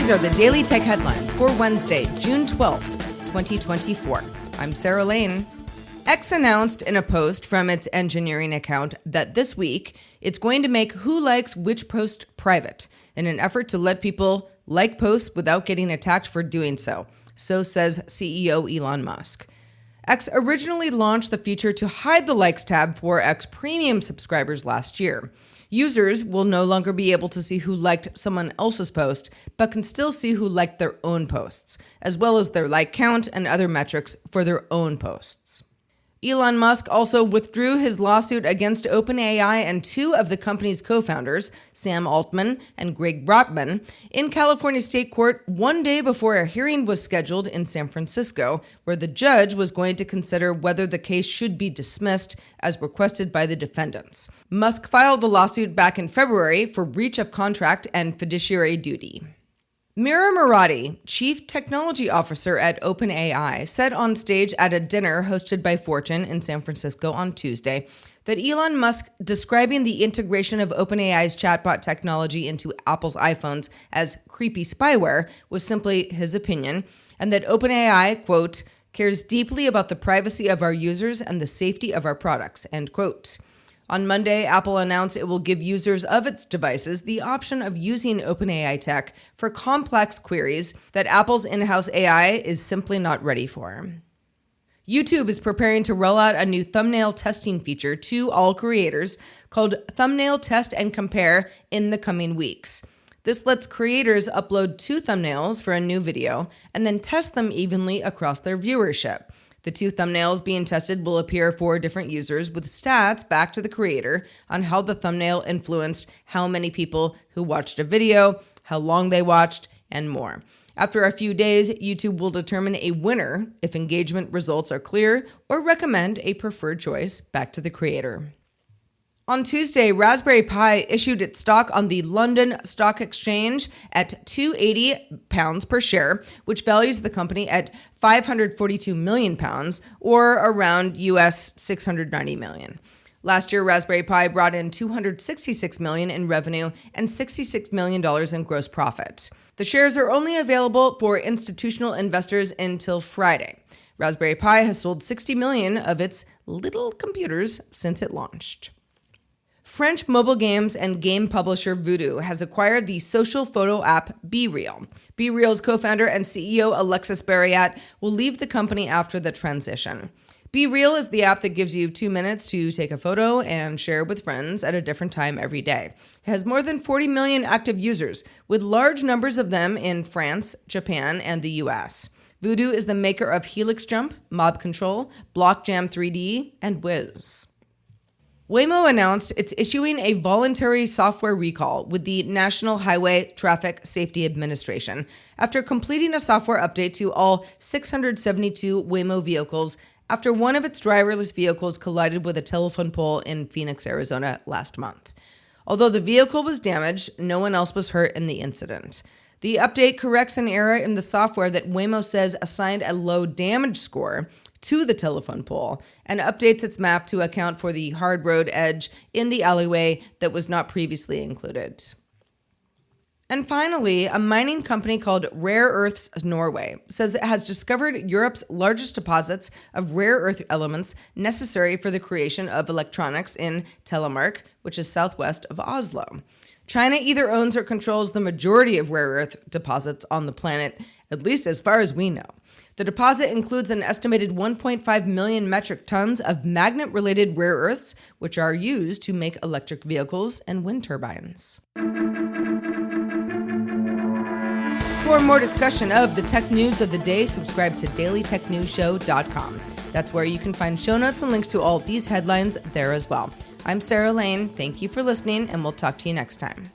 These are the Daily Tech Headlines for Wednesday, June 12th, 2024. I'm Sarah Lane. X announced in a post from its engineering account that this week it's going to make who likes which post private in an effort to let people like posts without getting attacked for doing so. So says CEO Elon Musk. X originally launched the feature to hide the likes tab for X premium subscribers last year. Users will no longer be able to see who liked someone else's post, but can still see who liked their own posts, as well as their like count and other metrics for their own posts. Elon Musk also withdrew his lawsuit against OpenAI and two of the company's co-founders, Sam Altman and Greg Brockman, in California state court one day before a hearing was scheduled in San Francisco, where the judge was going to consider whether the case should be dismissed as requested by the defendants. Musk filed the lawsuit back in February for breach of contract and fiduciary duty. Mira Murati, Chief Technology Officer at OpenAI, said on stage at a dinner hosted by Fortune in San Francisco on Tuesday that Elon Musk describing the integration of OpenAI's chatbot technology into Apple's iPhones as creepy spyware was simply his opinion, and that OpenAI, quote, cares deeply about the privacy of our users and the safety of our products, end quote. On Monday, Apple announced it will give users of its devices the option of using OpenAI tech for complex queries that Apple's in-house AI is simply not ready for. YouTube is preparing to roll out a new thumbnail testing feature to all creators called Thumbnail Test and Compare in the coming weeks. This lets creators upload 2 thumbnails for a new video and then test them evenly across their viewership. The 2 thumbnails being tested will appear for different users with stats back to the creator on how the thumbnail influenced how many people who watched a video, how long they watched, and more. After a few days, YouTube will determine a winner if engagement results are clear or recommend a preferred choice back to the creator. On Tuesday, Raspberry Pi issued its stock on the London Stock Exchange at £280 per share, which values the company at £542 million, or around US $690 million. Last year, Raspberry Pi brought in $266 million in revenue and $66 million in gross profit. The shares are only available for institutional investors until Friday. Raspberry Pi has sold 60 million of its little computers since it launched. French mobile games and game publisher Voodoo has acquired the social photo app BeReal. BeReal's co-founder and CEO Alexis Barriat will leave the company after the transition. BeReal is the app that gives you 2 minutes to take a photo and share with friends at a different time every day. It has more than 40 million active users, with large numbers of them in France, Japan, and the US. Voodoo is the maker of Helix Jump, Mob Control, Blockjam 3D, and Wiz. Waymo announced it's issuing a voluntary software recall with the National Highway Traffic Safety Administration after completing a software update to all 672 Waymo vehicles after one of its driverless vehicles collided with a telephone pole in Phoenix, Arizona last month. Although the vehicle was damaged, no one else was hurt in the incident. The update corrects an error in the software that Waymo says assigned a low damage score to the telephone pole and updates its map to account for the hard road edge in the alleyway that was not previously included. And finally, a mining company called Rare Earths Norway says it has discovered Europe's largest deposits of rare earth elements necessary for the creation of electronics in Telemark, which is southwest of Oslo. China either owns or controls the majority of rare earth deposits on the planet, at least as far as we know. The deposit includes an estimated 1.5 million metric tons of magnet-related rare earths, which are used to make electric vehicles and wind turbines. For more discussion of the tech news of the day, subscribe to dailytechnewsshow.com. That's where you can find show notes and links to all these headlines there as well. I'm Sarah Lane. Thank you for listening, and we'll talk to you next time.